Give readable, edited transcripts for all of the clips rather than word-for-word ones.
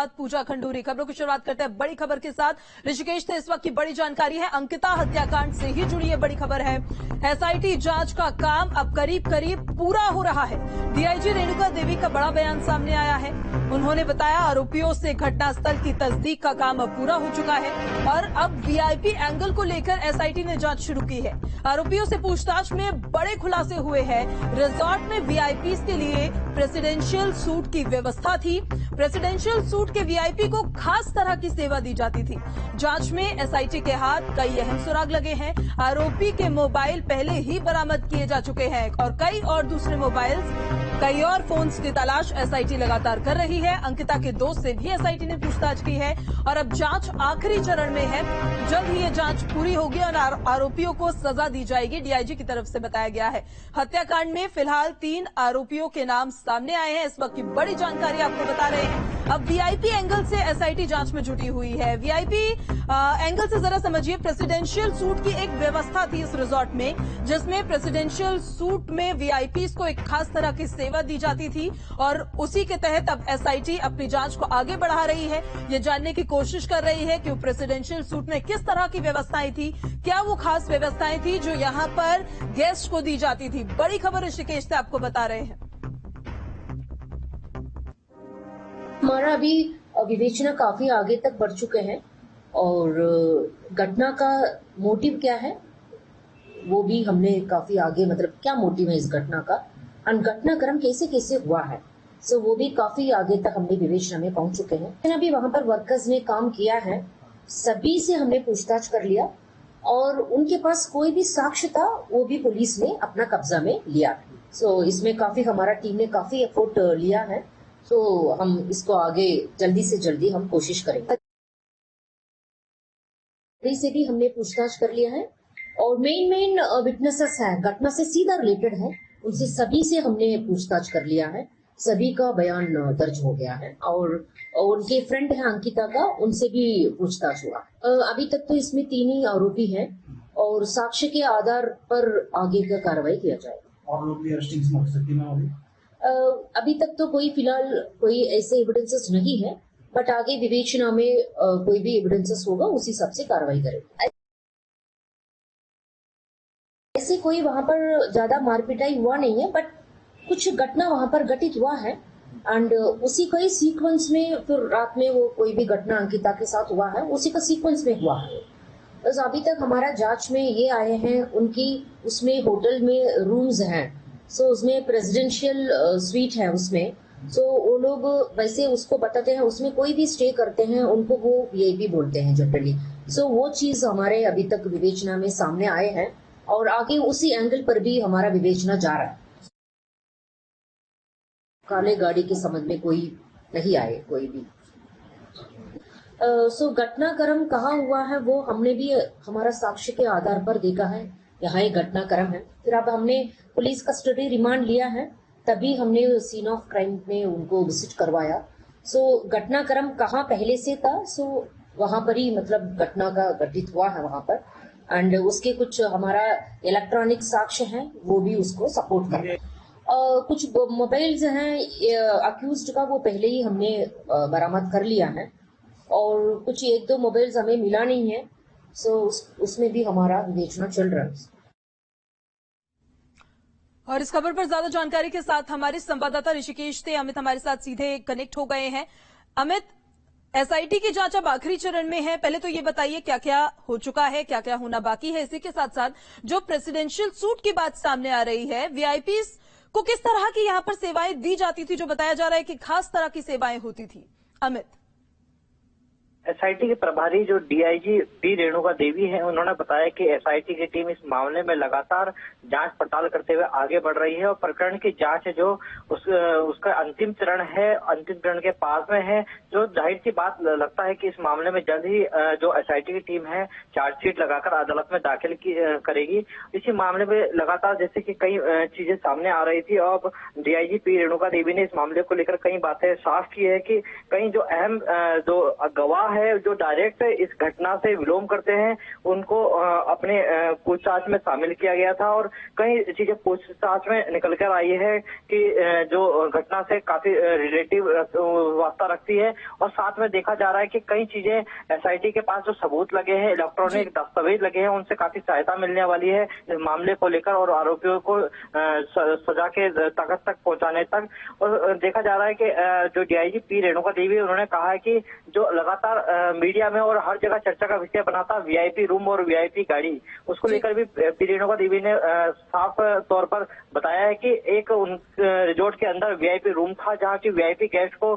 साथ पूजा खंडूरी। खबरों की शुरुआत करते हैं बड़ी खबर के साथ। ऋषिकेश से इस वक्त की बड़ी जानकारी है, अंकिता हत्याकांड से ही जुड़ी ये बड़ी खबर है। एसआईटी जांच का काम अब करीब करीब पूरा हो रहा है। डीआईजी रेणुका देवी का बड़ा बयान सामने आया है। उन्होंने बताया आरोपियों से घटनास्थल की तस्दीक का काम अब पूरा हो चुका है और अब वीआईपी एंगल को लेकर एसआईटी ने जांच शुरू की है। आरोपियों से पूछताछ में बड़े खुलासे हुए हैं। रिजॉर्ट में वीआईपी के लिए प्रेसिडेंशियल सूट की व्यवस्था थी। प्रेसिडेंशियल सूट के वीआईपी को खास तरह की सेवा दी जाती थी। जांच में एसआईटी के हाथ कई अहम सुराग लगे हैं। आरोपी के मोबाइल पहले ही बरामद किए जा चुके हैं और कई और दूसरे मोबाइल्स, कई और फोन्स की तलाश एसआईटी लगातार कर रही है। अंकिता के दोस्त से भी एसआईटी ने पूछताछ की है और अब जांच आखिरी चरण में है। जल्द ही ये जांच पूरी होगी और आरोपियों को सजा दी जाएगी, डीआईजी की तरफ से बताया गया है। हत्याकांड में फिलहाल 3 आरोपियों के नाम सामने आए हैं। इस वक्त की बड़ी जानकारी आपको बता रहे हैं। अब वीआईपी एंगल से एसआईटी जांच में जुटी हुई है। वीआईपी एंगल से जरा समझिए, प्रेसिडेंशियल सूट की एक व्यवस्था थी इस रिजॉर्ट में, जिसमें प्रेसिडेंशियल सूट में वीआईपीज को एक खास तरह की सेवा दी जाती थी और उसी के तहत अब एसआईटी अपनी जांच को आगे बढ़ा रही है। ये जानने की कोशिश कर रही है कि प्रेसिडेंशियल सूट में किस तरह की व्यवस्थाएं थी, क्या वो खास व्यवस्थाएं थी जो यहां पर गेस्ट को दी जाती थी। बड़ी खबर ऋषिकेश से आपको बता रहे हैं। हमारा अभी विवेचना काफी आगे तक बढ़ चुके हैं और घटना का मोटिव क्या है वो भी हमने काफी आगे, मतलब क्या मोटिव है इस घटना का और घटनाक्रम कैसे कैसे हुआ है, सो वो भी काफी आगे तक हमने विवेचना में पहुंच चुके हैं। अभी वहां पर वर्कर्स ने काम किया है, सभी से हमने पूछताछ कर लिया और उनके पास कोई भी साक्ष्य था वो भी पुलिस ने अपना कब्जा में लिया। सो इसमें काफी हमारा टीम ने काफी एफर्ट लिया है। तो हम इसको आगे जल्दी से जल्दी हम कोशिश करेंगे। से भी हमने पूछताछ कर लिया है और मेन विटनेसेस है, घटना से सीधा रिलेटेड है, उनसे सभी से हमने पूछताछ कर लिया है। सभी का बयान दर्ज हो गया है और उनके फ्रेंड है अंकिता का, उनसे भी पूछताछ हुआ। अभी तक तो इसमें 3 ही आरोपी हैं और साक्ष्य के आधार पर आगे का कार्रवाई किया जाएगा। और लोग भी अरेस्टिंग स्थिति में होगी। अभी तक तो फिलहाल कोई ऐसे एविडेंसेस नहीं है, बट आगे विवेचना में कोई भी एविडेंसेस होगा उसी हिसाब से कार्रवाई करेंगे। ऐसे कोई वहां पर ज्यादा मारपीटाई हुआ नहीं है, बट कुछ घटना वहां पर घटित हुआ है एंड उसी का ही सीक्वेंस में फिर रात में वो कोई भी घटना अंकिता के साथ हुआ है, उसी का सीक्वेंस में हुआ है। बस अभी तक हमारा जांच में ये आए हैं, उनकी उसमें होटल में रूम्स हैं, सो उसमें प्रेसिडेंशियल स्वीट है उसमें, सो वो लोग वैसे उसको बताते हैं, उसमें कोई भी स्टे करते हैं उनको वो वीआईपी बोलते हैं जनरली। सो वो चीज हमारे अभी तक विवेचना में सामने आए हैं और आगे उसी एंगल पर भी हमारा विवेचना जा रहा है। काले गाड़ी के संबंध में कोई नहीं आए कोई भी। सो घटनाक्रम कहाँ हुआ है वो हमने भी हमारा साक्ष्य के आधार पर देखा है, यहाँ एक घटनाक्रम है। फिर अब हमने पुलिस कस्टडी रिमांड लिया है, तभी हमने सीन ऑफ क्राइम में उनको विजिट करवाया। सो घटनाक्रम कहाँ पहले से था, सो वहां पर ही मतलब घटना का घटित हुआ है वहां पर एंड उसके कुछ हमारा इलेक्ट्रॉनिक साक्ष्य हैं वो भी उसको सपोर्ट कर रहे हैं। कुछ मोबाइल्स हैं अक्यूज्ड का, वो पहले ही हमने बरामद कर लिया है और कुछ 1-2 मोबाइल्स हमें मिला नहीं है, सो उसमें भी हमारा विवेचना चल रहा है। और इस खबर पर ज्यादा जानकारी के साथ हमारे संवाददाता ऋषिकेश से अमित हमारे साथ सीधे कनेक्ट हो गए हैं। अमित, एसआईटी की जांच अब आखिरी चरण में है, पहले तो ये बताइए क्या क्या हो चुका है, क्या क्या होना बाकी है। इसी के साथ साथ जो प्रेसिडेंशियल सूट की बात सामने आ रही है, वीआईपीज को किस तरह की यहां पर सेवाएं दी जाती थी, जो बताया जा रहा है कि खास तरह की सेवाएं होती थी। अमित, एसआईटी के प्रभारी जो डीआईजी पी रेणुका देवी हैं, उन्होंने बताया कि एसआईटी की टीम इस मामले में लगातार जांच पड़ताल करते हुए आगे बढ़ रही है और प्रकरण की जांच है जो उसका अंतिम चरण के पास में है। जो जाहिर सी बात लगता है कि इस मामले में जल्द ही जो एसआईटी की टीम है चार्जशीट लगाकर अदालत में दाखिल करेगी। इसी मामले में लगातार जैसे कि कई चीजें सामने आ रही थी और डीआईजी पी रेणुका देवी ने इस मामले को लेकर कई बातें साफ की है कि कई जो अहम जो गवाह है जो डायरेक्ट इस घटना से विलोम करते हैं उनको अपने पूछताछ में शामिल किया गया था और कई चीजें पूछताछ में निकल कर आई है कि जो घटना से काफी रिलेटिव वास्ता रखती है और साथ में देखा जा रहा है कि कई चीजें एसआईटी के पास जो सबूत लगे हैं, इलेक्ट्रॉनिक दस्तावेज लगे हैं, उनसे काफी सहायता मिलने वाली है इस मामले को लेकर और आरोपियों को सजा के तखत तक पहुंचाने तक। और देखा जा रहा है कि जो डीआईजी पी रेणुका देवी उन्होंने कहा है कि जो लगातार मीडिया में और हर जगह चर्चा का विषय बना था वीआईपी रूम और वीआईपी गाड़ी, उसको लेकर भी पी रेणुका देवी ने साफ तौर पर बताया है कि एक रिजॉर्ट के अंदर वीआईपी रूम था जहां की वीआईपी गेस्ट को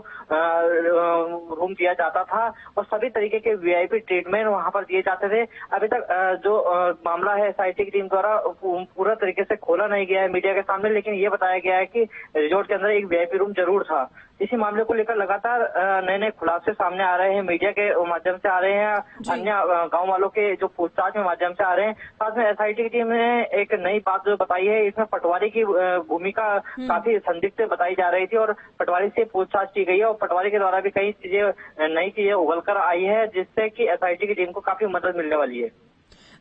रूम दिया जाता था और सभी तरीके के वीआईपी ट्रीटमेंट वहां पर दिए जाते थे। अभी तक जो मामला है एसआईटी की टीम द्वारा पूरा तरीके से खोला नहीं गया है मीडिया के सामने, लेकिन ये बताया गया है कि रिजॉर्ट के अंदर एक वीआईपी रूम जरूर था। इसी मामले को लेकर लगातार नए नए खुलासे सामने आ रहे हैं, मीडिया के माध्यम से आ रहे हैं, अन्य गांव वालों के जो पूछताछ के माध्यम से आ रहे हैं। साथ में एसआईटी की टीम ने एक नई बात जो बताई है, इसमें पटवारी की भूमिका काफी संदिग्ध बताई जा रही थी और पटवारी से पूछताछ की गई है और पटवारी के द्वारा भी कई चीजें नई चीजें उगल कर आई है जिससे कि एसआईटी की टीम को काफी मदद मिलने वाली है।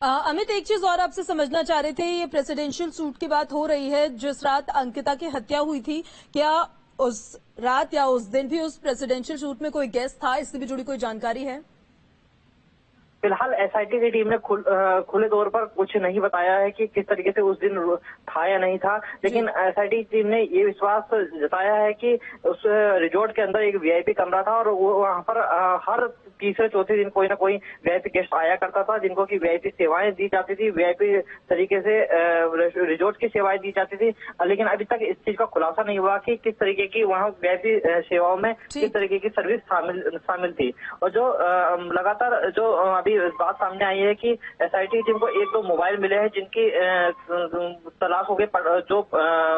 अमित, एक चीज और आपसे समझना चाह रहे थे, ये प्रेसिडेंशियल सूट की बात हो रही है जिस रात अंकिता की हत्या हुई थी, क्या उस रात या उस दिन भी उस प्रेसिडेंशियल सूट में कोई गेस्ट था? इससे भी जुड़ी कोई जानकारी है? फिलहाल एसआईटी की टीम ने खुले तौर पर कुछ नहीं बताया है कि किस तरीके से उस दिन था या नहीं था, लेकिन एसआईटी की टीम ने ये विश्वास जताया है कि उस रिजॉर्ट के अंदर एक वीआईपी कमरा था और वहां पर हर तीसरे चौथे दिन कोई ना कोई वीआईपी गेस्ट आया करता था जिनको की वीआईपी सेवाएं दी जाती थी, वीआईपी तरीके से रिजॉर्ट की सेवाएं दी जाती थी। लेकिन अभी तक इस चीज का खुलासा नहीं हुआ कि किस तरीके की वहाँ वीआईपी सेवाओं में किस तरीके की सर्विस शामिल थी। और जो लगातार जो अभी बात सामने आई है कि एसआईटी टीम को 1-2 मोबाइल मिले हैं जिनकी तलाश हो गई। जो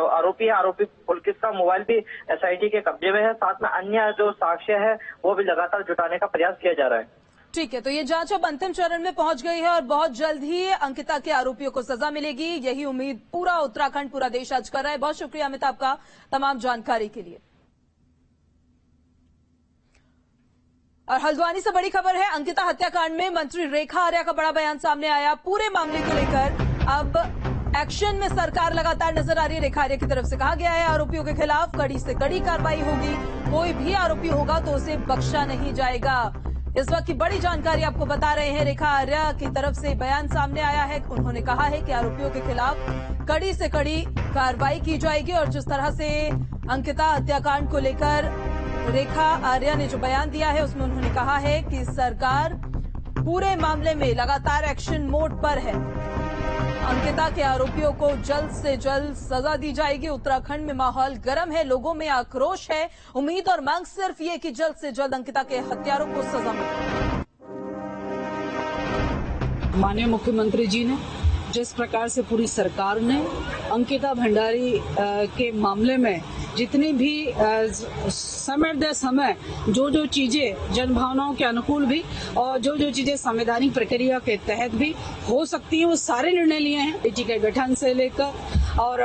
आरोपी पुलकित का मोबाइल भी एसआईटी के कब्जे में है, साथ में अन्य जो साक्ष्य है वो भी लगातार जुटाने का प्रयास किया जा रहा है। ठीक है, तो ये जांच अब अंतिम चरण में पहुंच गई है और बहुत जल्द ही अंकिता के आरोपियों को सजा मिलेगी, यही उम्मीद पूरा उत्तराखंड, पूरा देश आज कर रहा है। बहुत शुक्रिया अमित आपका तमाम जानकारी के लिए। और हल्द्वानी से बड़ी खबर है, अंकिता हत्याकांड में मंत्री रेखा आर्या का बड़ा बयान सामने आया। पूरे मामले को लेकर अब एक्शन में सरकार लगातार नजर आ रही है। रेखा आर्या की तरफ से कहा गया है आरोपियों के खिलाफ कड़ी से कड़ी कार्रवाई होगी, कोई भी आरोपी होगा तो उसे बख्शा नहीं जाएगा। इस वक्त की बड़ी जानकारी आपको बता रहे हैं, रेखा आर्या की तरफ से बयान सामने आया है। उन्होंने कहा है कि आरोपियों के खिलाफ कड़ी से कड़ी कार्रवाई की जाएगी और जिस तरह से अंकिता हत्याकांड को लेकर रेखा आर्या ने जो बयान दिया है उसमें उन्होंने कहा है कि सरकार पूरे मामले में लगातार एक्शन मोड पर है। अंकिता के आरोपियों को जल्द से जल्द सजा दी जाएगी। उत्तराखंड में माहौल गर्म है, लोगों में आक्रोश है, उम्मीद और मांग सिर्फ ये कि जल्द से जल्द अंकिता के हत्यारों को सजा मिले। माननीय मुख्यमंत्री जी ने जिस प्रकार से पूरी सरकार ने अंकिता भंडारी के मामले में जितनी भी समय जो चीजें जनभावनाओं के अनुकूल भी और जो चीजें संवैधानिक प्रक्रिया के तहत भी हो सकती है वो सारे निर्णय लिए हैं। ईटी के गठन से लेकर और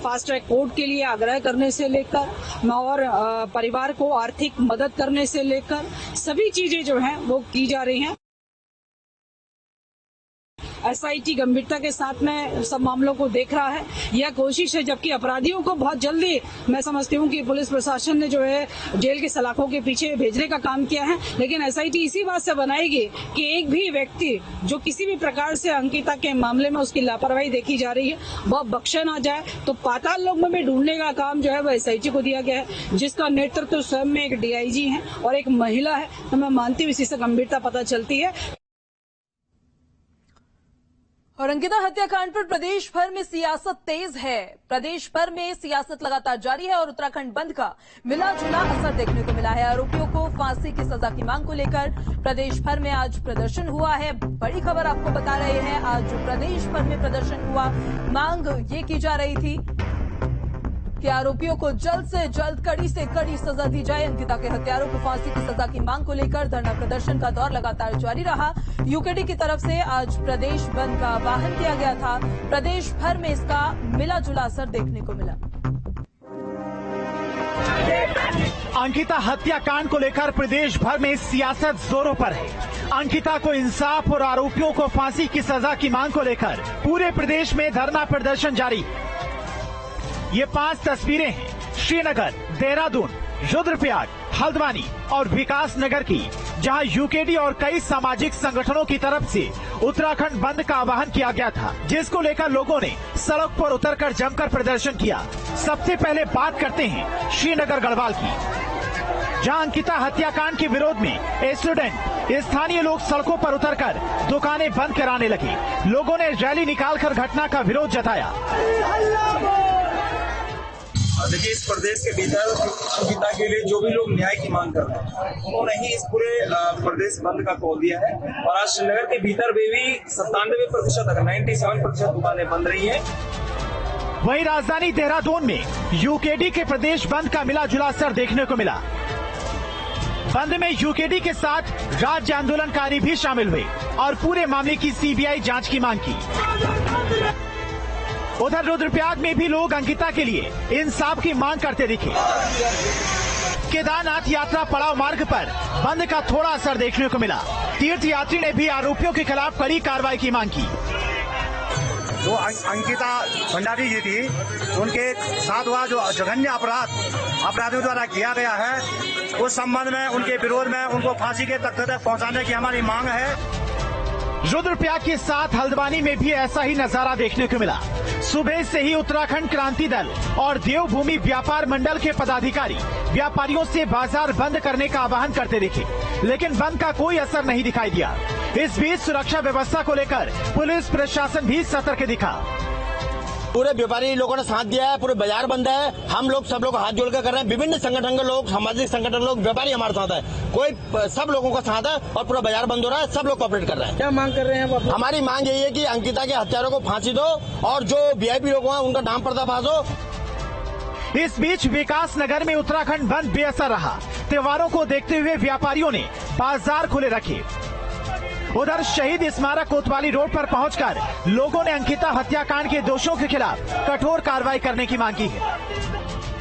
फास्ट ट्रैक कोर्ट के लिए आग्रह करने से लेकर और परिवार को आर्थिक मदद करने से लेकर सभी चीजें जो हैं वो की जा रही हैं। एसआईटी गंभीरता के साथ में सब मामलों को देख रहा है। यह कोशिश है, जबकि अपराधियों को बहुत जल्दी मैं समझती हूँ कि पुलिस प्रशासन ने जो है जेल के सलाखों के पीछे भेजने का काम किया है, लेकिन एसआईटी इसी बात से बनाएगी कि एक भी व्यक्ति जो किसी भी प्रकार से अंकिता के मामले में उसकी लापरवाही देखी जा रही है वह बख्शा ना जाए। तो पाताल लोक में भी ढूंढने का काम जो है वह एसआईटी को दिया गया है, जिसका नेतृत्व स्वयं में एक डीआईजी है और एक महिला है। तो मैं मानती हूँ इसी से गंभीरता पता चलती है। और अंकिता हत्याकांड पर प्रदेश भर में सियासत तेज है। प्रदेश भर में सियासत लगातार जारी है और उत्तराखंड बंद का मिला जुला असर देखने को मिला है। आरोपियों को फांसी की सजा की मांग को लेकर प्रदेश भर में आज प्रदर्शन हुआ है। बड़ी खबर आपको बता रहे हैं, आज प्रदेश भर में प्रदर्शन हुआ। मांग ये की जा रही थी कि आरोपियों को जल्द से जल्द कड़ी से कड़ी सजा दी जाए। अंकिता के हत्यारों को फांसी की सजा की मांग को लेकर धरना प्रदर्शन का दौर लगातार जारी रहा। यूकेडी की तरफ से आज प्रदेश बंद का आह्वान किया गया था। प्रदेश भर में इसका मिला जुला असर देखने को मिला। अंकिता हत्याकांड को लेकर प्रदेश भर में सियासत जोरों पर है। अंकिता को इंसाफ और आरोपियों को फांसी की सजा की मांग को लेकर पूरे प्रदेश में धरना प्रदर्शन जारी है। ये 5 तस्वीरें हैं श्रीनगर, देहरादून, रुद्रप्रयाग, हल्द्वानी और विकास नगर की, जहां यूकेडी और कई सामाजिक संगठनों की तरफ से उत्तराखंड बंद का आह्वान किया गया था, जिसको लेकर लोगों ने सड़क पर उतरकर जमकर प्रदर्शन किया। सबसे पहले बात करते हैं श्रीनगर गढ़वाल की, जहां अंकिता हत्याकांड के विरोध में स्टूडेंट, स्थानीय लोग सड़कों पर उतरकर दुकानें बंद कराने लगे। लोगों ने रैली निकालकर घटना का विरोध जताया। देखिए, इस प्रदेश के भीतर अंकिता के लिए जो भी लोग न्याय की मांग कर रहे हैं, उन्होंने ही इस पूरे प्रदेश बंद का कॉल दिया है। और आज श्रीनगर के भीतर भी 97% तक 97% दुकानें बंद रही हैं। वहीं राजधानी देहरादून में यूकेडी के प्रदेश बंद का मिला जुला असर देखने को मिला। बंद में यूकेडी के साथ राज्य आंदोलनकारी भी शामिल हुए और पूरे मामले की सीबीआई जांच की मांग की। उधर रुद्रप्रयाग में भी लोग अंकिता के लिए इंसाफ की मांग करते दिखे। केदारनाथ यात्रा पड़ाव मार्ग पर बंद का थोड़ा असर देखने को मिला। तीर्थ यात्री ने भी आरोपियों के खिलाफ कड़ी कार्रवाई की मांग की। जो अंकिता भंडारी जी थी, उनके साथ हुआ जो जघन्य अपराधियों द्वारा किया गया है, उस संबंध में उनके विरोध में उनको फांसी के तख्ते तक पहुंचाने की हमारी मांग है। रुद्रप्रयाग के साथ हल्द्वानी में भी ऐसा ही नजारा देखने को मिला। सुबह से ही उत्तराखंड क्रांति दल और देवभूमि व्यापार मंडल के पदाधिकारी व्यापारियों से बाजार बंद करने का आह्वान करते दिखे, लेकिन बंद का कोई असर नहीं दिखाई दिया। इस बीच सुरक्षा व्यवस्था को लेकर पुलिस प्रशासन भी सतर्क दिखा। पूरे व्यापारी लोगों ने साथ दिया है, पूरे बाजार बंद है। हम लोग सब लोग हाथ जोड़कर कर रहे हैं। विभिन्न संगठन के लोग, सामाजिक संगठन लोग, व्यापारी हमारे साथ है। कोई सब लोगों का साथ है और पूरा बाजार बंद हो रहा है। सब लोग कोऑपरेट कर रहे हैं। क्या मांग कर रहे हैं? हमारी मांग यही है कि अंकिता के हत्यारों को फांसी दो और जो वीआईपी लोग हैं उनका नाम पर्दाफाश हो। इस बीच विकास नगर में उत्तराखंड बंद बेअसर रहा। त्योहारों को देखते हुए व्यापारियों ने बाजार खुले रखे। उधर शहीद स्मारक कोतवाली रोड पर पहुंचकर लोगों ने अंकिता हत्याकांड के दोषियों के खिलाफ कठोर कार्रवाई करने की मांग की है।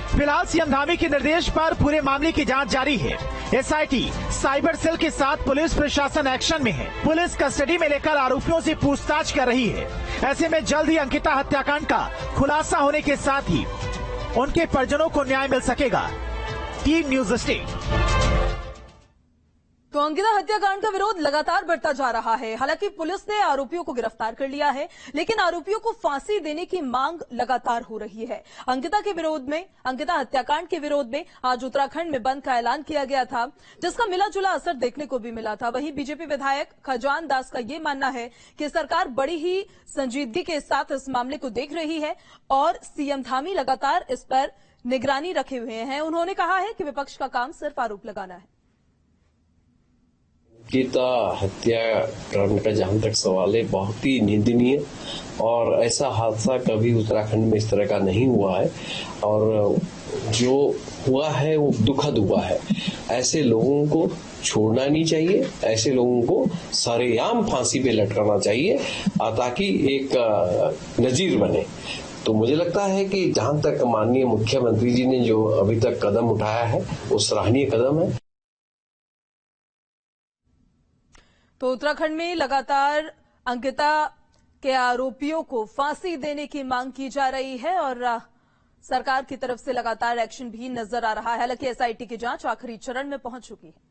फिलहाल सीएम धामी के निर्देश पर पूरे मामले की जांच जारी है। एसआईटी साइबर सेल के साथ पुलिस प्रशासन एक्शन में है। पुलिस कस्टडी में लेकर आरोपियों से पूछताछ कर रही है। ऐसे में जल्द ही अंकिता हत्याकांड का खुलासा होने के साथ ही उनके परिजनों को न्याय मिल सकेगा। Team news state. तो अंकिता हत्याकांड का विरोध लगातार बढ़ता जा रहा है। हालांकि पुलिस ने आरोपियों को गिरफ्तार कर लिया है, लेकिन आरोपियों को फांसी देने की मांग लगातार हो रही है। अंकिता हत्याकांड के विरोध में आज उत्तराखंड में बंद का ऐलान किया गया था, जिसका मिला जुला असर देखने को भी मिला था। वहीं बीजेपी विधायक खजान दास का ये मानना है कि सरकार बड़ी ही संजीदगी के साथ इस मामले को देख रही है और सीएम धामी लगातार इस पर निगरानी रखे हुए हैं। उन्होंने कहा है कि विपक्ष का काम सिर्फ आरोप लगाना है। अंकिता हत्याकांड का जहां तक सवाल है, बहुत ही निंदनीय और ऐसा हादसा कभी उत्तराखंड में इस तरह का नहीं हुआ है और जो हुआ है वो दुखद हुआ है। ऐसे लोगों को छोड़ना नहीं चाहिए, ऐसे लोगों को सरेआम फांसी पे लटकाना चाहिए ताकि एक नजीर बने। तो मुझे लगता है कि जहां तक माननीय मुख्यमंत्री जी ने जो अभी तक कदम उठाया है वो सराहनीय कदम है। तो उत्तराखंड में लगातार अंकिता के आरोपियों को फांसी देने की मांग की जा रही है और सरकार की तरफ से लगातार एक्शन भी नजर आ रहा है। हालांकि एसआईटी की जांच आखिरी चरण में पहुंच चुकी है।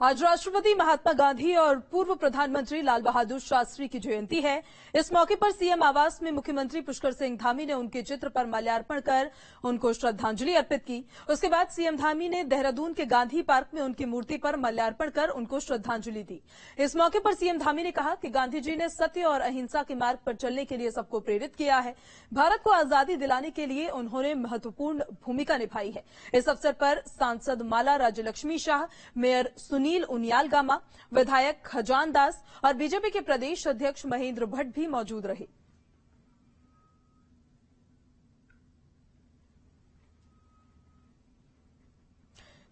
आज राष्ट्रपति महात्मा गांधी और पूर्व प्रधानमंत्री लाल बहादुर शास्त्री की जयंती है। इस मौके पर सीएम आवास में मुख्यमंत्री पुष्कर सिंह धामी ने उनके चित्र पर माल्यार्पण कर उनको श्रद्धांजलि अर्पित की। उसके बाद सीएम धामी ने देहरादून के गांधी पार्क में उनकी मूर्ति पर माल्यार्पण कर उनको श्रद्धांजलि दी। इस मौके पर सीएम धामी ने कहा कि गांधी जी ने सत्य और अहिंसा के मार्ग पर चलने के लिए सबको प्रेरित किया है। भारत को आजादी दिलाने के लिए उन्होंने महत्वपूर्ण भूमिका निभाई है। इस अवसर पर सांसद माला राज्यलक्ष्मी शाह, मेयर सुनील उनियाल गामा, विधायक खजान दास और बीजेपी के प्रदेश अध्यक्ष महेंद्र भट्ट भी मौजूद रहे।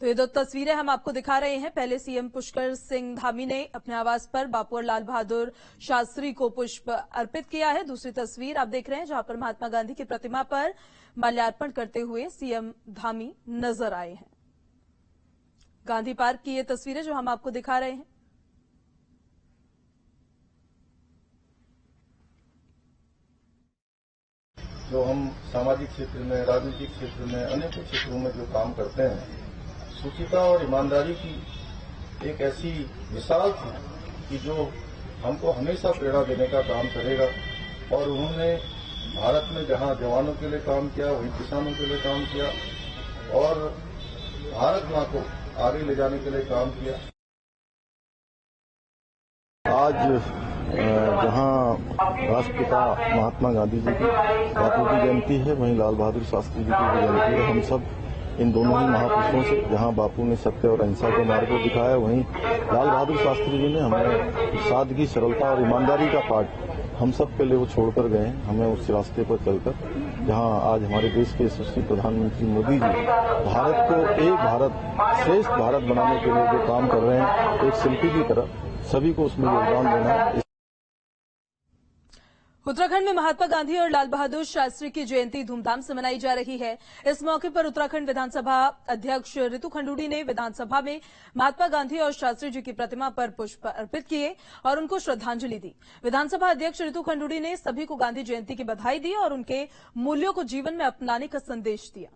तो ये दो तस्वीरें हम आपको दिखा रहे हैं। पहले सीएम पुष्कर सिंह धामी ने अपने आवास पर बापू और लाल बहादुर शास्त्री को पुष्प अर्पित किया है। दूसरी तस्वीर आप देख रहे हैं जहां पर महात्मा गांधी की प्रतिमा पर माल्यार्पण करते हुए सीएम धामी नजर आए हैं। गांधी पार्क की ये तस्वीरें जो हम आपको दिखा रहे हैं। जो हम सामाजिक क्षेत्र में, राजनीतिक क्षेत्र में, अनेक क्षेत्रों में जो काम करते हैं, शुचिता और ईमानदारी की एक ऐसी मिसाल थी कि जो हमको हमेशा प्रेरणा देने का काम करेगा। और उन्होंने भारत में जहां जवानों के लिए काम किया, वहीं किसानों के लिए काम किया और भारत मां को आगे ले जाने के लिए काम किया। आज जहां राष्ट्रपिता महात्मा गांधी जी की बापू की जयंती है, वहीं लाल बहादुर शास्त्री जी की भी जयंती है। हम सब इन दोनों ही महापुरुषों से, जहां बापू ने सत्य और अहिंसा के मार्ग को दिखाया, वहीं लाल बहादुर शास्त्री जी ने हमें सादगी, सरलता और ईमानदारी का पाठ हम सब के लिए वो छोड़कर गए। हमें उस रास्ते पर चलकर, जहां आज हमारे देश के यशस्वी प्रधानमंत्री मोदी जी भारत को एक भारत, श्रेष्ठ भारत बनाने के लिए जो काम कर रहे हैं, एक शिल्पी की तरह सभी को उसमें योगदान देना है। उत्तराखंड में महात्मा गांधी और लाल बहादुर शास्त्री की जयंती धूमधाम से मनाई जा रही है। इस मौके पर उत्तराखंड विधानसभा अध्यक्ष रितु खंडूड़ी ने विधानसभा में महात्मा गांधी और शास्त्री जी की प्रतिमा पर पुष्प अर्पित किए और उनको श्रद्धांजलि दी। विधानसभा अध्यक्ष रितु खंडूड़ी ने सभी को गांधी जयंती की बधाई दी और उनके मूल्यों को जीवन में अपनाने का संदेश दिया।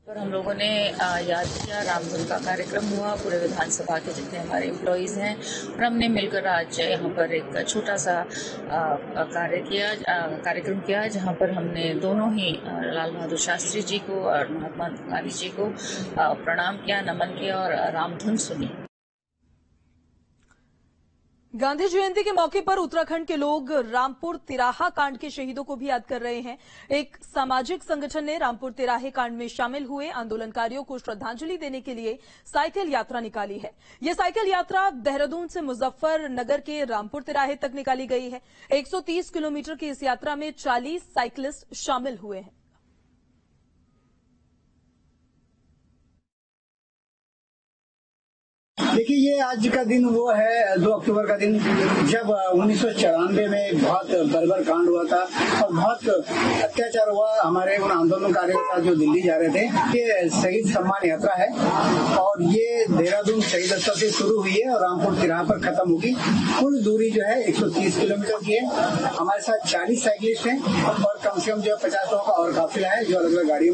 पर हम लोगों ने याद किया, रामधुन का कार्यक्रम हुआ, पूरे विधानसभा के जितने हमारे एम्प्लॉइज हैं और हमने मिलकर आज यहाँ पर एक छोटा सा कार्यक्रम किया, जहाँ पर हमने दोनों ही लाल बहादुर शास्त्री जी को और महात्मा गांधी जी को प्रणाम किया, नमन किया और रामधुन सुनी। गांधी जयंती के मौके पर उत्तराखंड के लोग रामपुर तिराहा कांड के शहीदों को भी याद कर रहे हैं। एक सामाजिक संगठन ने रामपुर तिराहे कांड में शामिल हुए आंदोलनकारियों को श्रद्धांजलि देने के लिए साइकिल यात्रा निकाली है। यह साइकिल यात्रा देहरादून से मुजफ्फरनगर के रामपुर तिराहे तक निकाली गई है। 130 किलोमीटर की इस यात्रा में 40 साइकिलिस्ट शामिल हुए हैं। देखिए, ये आज का दिन वो है 2 अक्टूबर का दिन, जब 1994 में एक बहुत बर्बर कांड हुआ था और बहुत अत्याचार हुआ हमारे उन आंदोलनकारियों के साथ जो दिल्ली जा रहे थे। ये शहीद सम्मान यात्रा है और ये देहरादून शहीद स्थल से शुरू हुई है और रामपुर तिराहा पर खत्म होगी। कुल दूरी जो है 130 किलोमीटर की है। हमारे साथ 40 साइकिलिस्ट हैं और कम से कम जो 50 लोगों का और काफिला है जो अलग अलग गाड़ियों